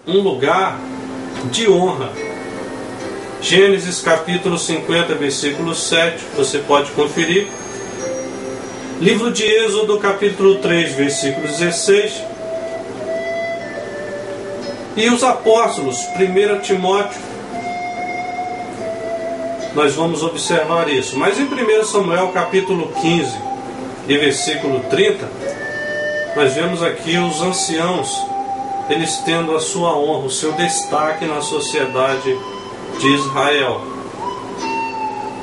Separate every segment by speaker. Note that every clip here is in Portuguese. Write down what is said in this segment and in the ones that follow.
Speaker 1: um lugar de honra. Gênesis capítulo 50, versículo 7, você pode conferir. Livro de Êxodo capítulo 3, versículo 16. E os apóstolos, 1 Timóteo, nós vamos observar isso. Mas em 1 Samuel capítulo 15 e versículo 30, nós vemos aqui os anciãos, eles tendo a sua honra, o seu destaque na sociedade de Israel.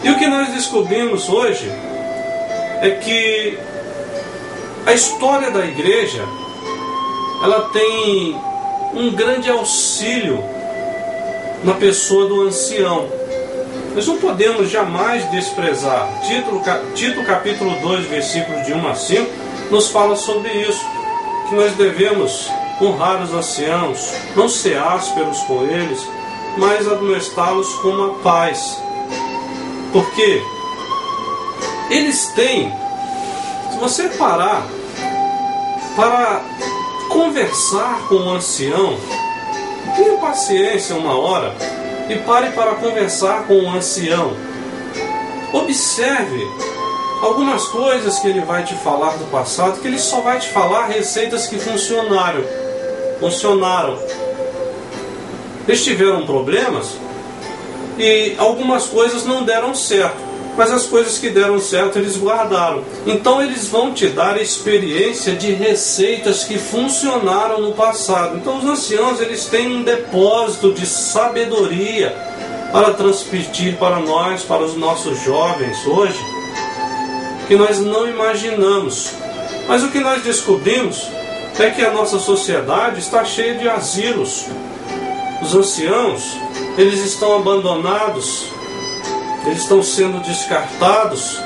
Speaker 1: E o que nós descobrimos hoje é que a história da igreja, ela tem um grande auxílio na pessoa do ancião. Nós não podemos jamais desprezar. Tito capítulo 2, versículos de 1 a 5, nos fala sobre isso, que nós devemos honrar os anciãos, não ser ásperos com eles, mas admoestá-los com uma paz. Porque eles têm, se você parar para conversar com um ancião, tenha paciência uma hora e pare para conversar com um ancião. Observe algumas coisas que ele vai te falar do passado, que ele só vai te falar receitas que funcionaram. Eles tiveram problemas e algumas coisas não deram certo, mas as coisas que deram certo eles guardaram. Então eles vão te dar experiência de receitas que funcionaram no passado. Então os anciãos, eles têm um depósito de sabedoria para transmitir para nós, para os nossos jovens hoje, que nós não imaginamos. Mas o que nós descobrimos é que a nossa sociedade está cheia de asilos. Os anciãos, eles estão abandonados, eles estão sendo descartados.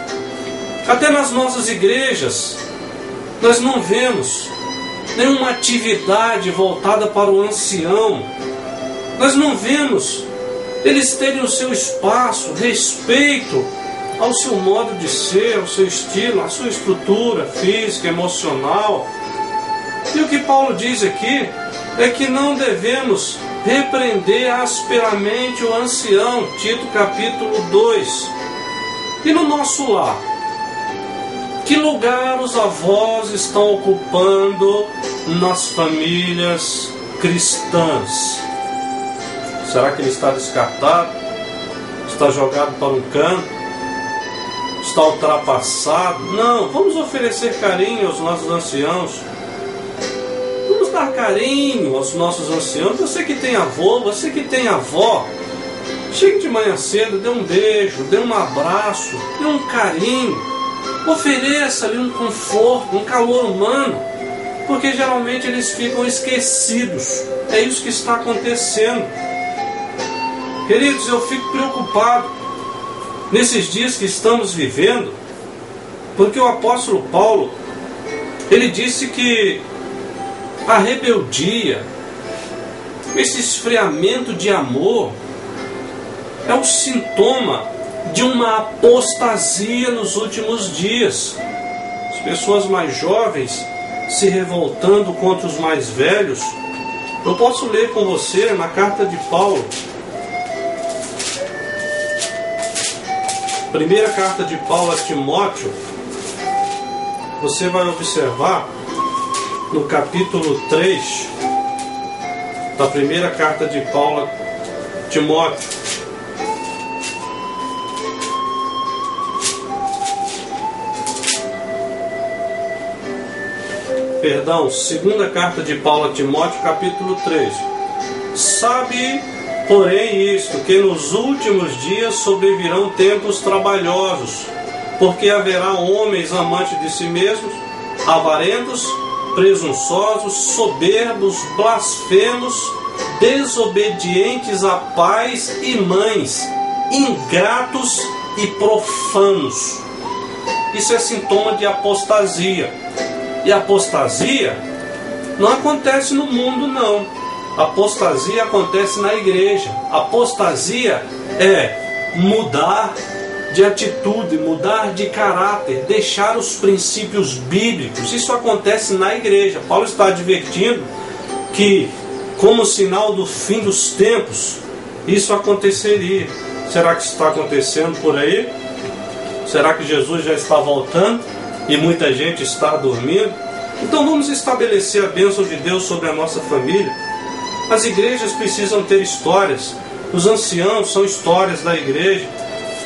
Speaker 1: Até nas nossas igrejas, nós não vemos nenhuma atividade voltada para o ancião. Nós não vemos eles terem o seu espaço, respeito ao seu modo de ser, ao seu estilo, à sua estrutura física, emocional. E o que Paulo diz aqui é que não devemos repreender asperamente o ancião, Tito capítulo 2. E no nosso lar, que lugar os avós estão ocupando nas famílias cristãs? Será que ele está descartado? Está jogado para um canto? Está ultrapassado? Não, vamos oferecer carinho aos nossos anciãos. Vamos dar carinho aos nossos anciãos. Você que tem avô, você que tem avó, chegue de manhã cedo, dê um beijo, dê um abraço, dê um carinho, ofereça-lhe um conforto, um calor humano, porque geralmente eles ficam esquecidos. É isso que está acontecendo. Queridos, eu fico preocupado nesses dias que estamos vivendo, porque o apóstolo Paulo, ele disse que a rebeldia, esse esfriamento de amor, é o sintoma de uma apostasia nos últimos dias. As pessoas mais jovens se revoltando contra os mais velhos. Eu posso ler com você na carta de Paulo, primeira carta de Paulo a Timóteo. Você vai observar no capítulo 3 da primeira carta de Paulo a Timóteo. Perdão, segunda carta de Paulo a Timóteo, capítulo 3. Sabe, porém, isto, que nos últimos dias sobrevirão tempos trabalhosos, porque haverá homens amantes de si mesmos, avarentos, presunçosos, soberbos, blasfemos, desobedientes a pais e mães, ingratos e profanos. Isso é sintoma de apostasia. E apostasia não acontece no mundo, não. Apostasia acontece na igreja. Apostasia é mudar de atitude, mudar de caráter, deixar os princípios bíblicos. Isso acontece na igreja. Paulo está advertindo que como sinal do fim dos tempos, isso aconteceria. Será que está acontecendo por aí? Será que Jesus já está voltando e muita gente está dormindo? Então vamos estabelecer a bênção de Deus sobre a nossa família. As igrejas precisam ter histórias. Os anciãos são histórias da igreja.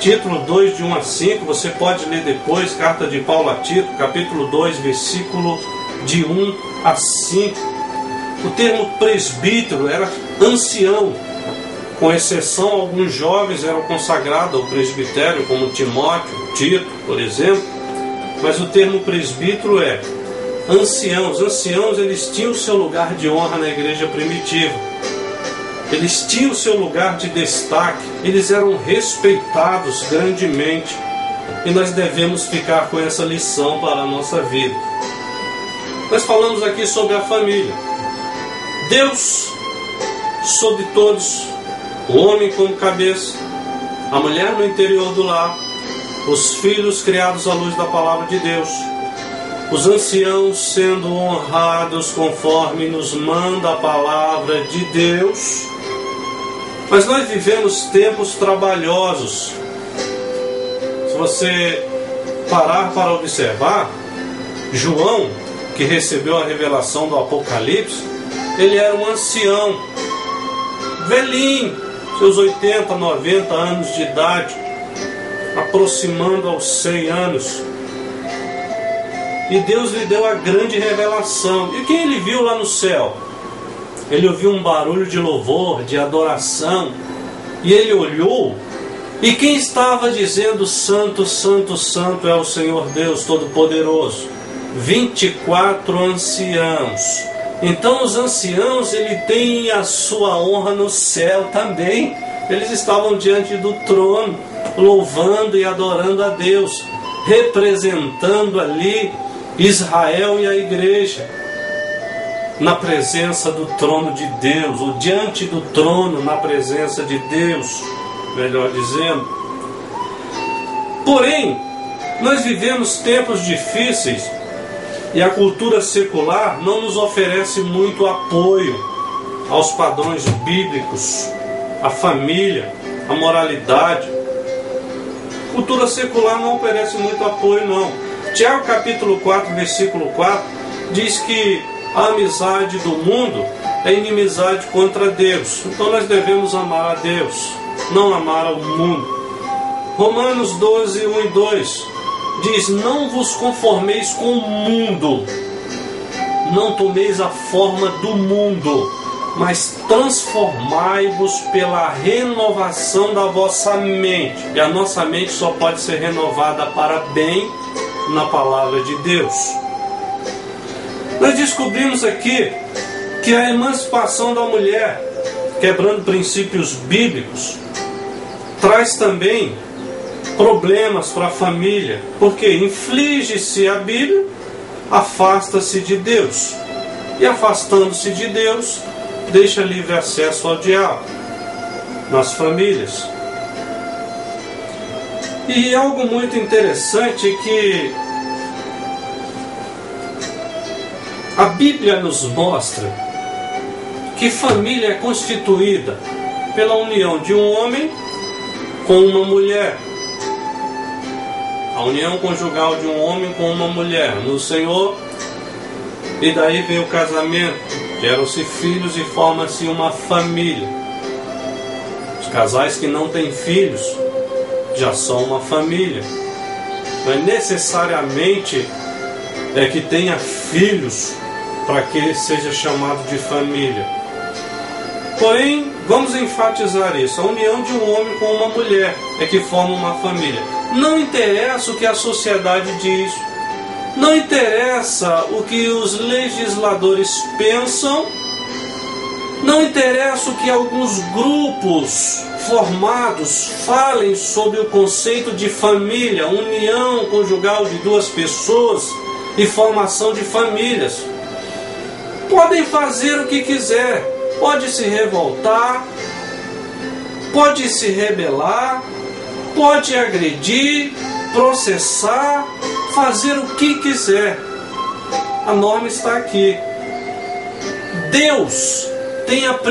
Speaker 1: Título 2, de 1 a 5, você pode ler depois, carta de Paulo a Tito, capítulo 2, versículo de 1 a 5. O termo presbítero era ancião, com exceção alguns jovens eram consagrados ao presbitério, como Timóteo, Tito, por exemplo. Mas o termo presbítero é ancião. Os anciãos, eles tinham o seu lugar de honra na igreja primitiva. Eles tinham o seu lugar de destaque. Eles eram respeitados grandemente. E nós devemos ficar com essa lição para a nossa vida. Nós falamos aqui sobre a família. Deus sobre todos, o homem como cabeça, a mulher no interior do lar, os filhos criados à luz da palavra de Deus, os anciãos sendo honrados conforme nos manda a palavra de Deus. Mas nós vivemos tempos trabalhosos. Se você parar para observar, João, que recebeu a revelação do Apocalipse, ele era um ancião, velhinho, seus 80, 90 anos de idade, aproximando aos 100 anos. E Deus lhe deu a grande revelação. E quem ele viu lá no céu? Ele ouviu um barulho de louvor, de adoração. E ele olhou. E quem estava dizendo: Santo, Santo, Santo é o Senhor Deus Todo-Poderoso? 24 anciãos. Então os anciãos, ele têm a sua honra no céu também. Eles estavam diante do trono, louvando e adorando a Deus, representando ali Israel e a igreja, na presença do trono de Deus, ou diante do trono, na presença de Deus, melhor dizendo. Porém, nós vivemos tempos difíceis e a cultura secular não nos oferece muito apoio aos padrões bíblicos, à família, à moralidade. A cultura secular não oferece muito apoio, não. Tiago capítulo 4, versículo 4, diz que a amizade do mundo é inimizade contra Deus. Então nós devemos amar a Deus, não amar ao mundo. Romanos 12, 1 e 2 diz: não vos conformeis com o mundo, não tomeis a forma do mundo, mas transformai-vos pela renovação da vossa mente. E a nossa mente só pode ser renovada para bem na palavra de Deus. Nós descobrimos aqui que a emancipação da mulher, quebrando princípios bíblicos, traz também problemas para a família, porque inflige-se a Bíblia, afasta-se de Deus, e afastando-se de Deus, deixa livre acesso ao diabo nas famílias. E algo muito interessante é que a Bíblia nos mostra que família é constituída pela união de um homem com uma mulher. A união conjugal de um homem com uma mulher no Senhor. E daí vem o casamento, geram-se filhos e forma-se uma família. Os casais que não têm filhos já são uma família. Não é necessariamente que tenha filhos para que seja chamado de família. Porém, vamos enfatizar isso: a união de um homem com uma mulher é que forma uma família. Não interessa o que a sociedade diz, não interessa o que os legisladores pensam, não interessa o que alguns grupos formados falem sobre o conceito de família, união conjugal de duas pessoas e formação de famílias. Podem fazer o que quiser, pode se revoltar, pode se rebelar, pode agredir, processar, fazer o que quiser. A norma está aqui. Deus tem aprendido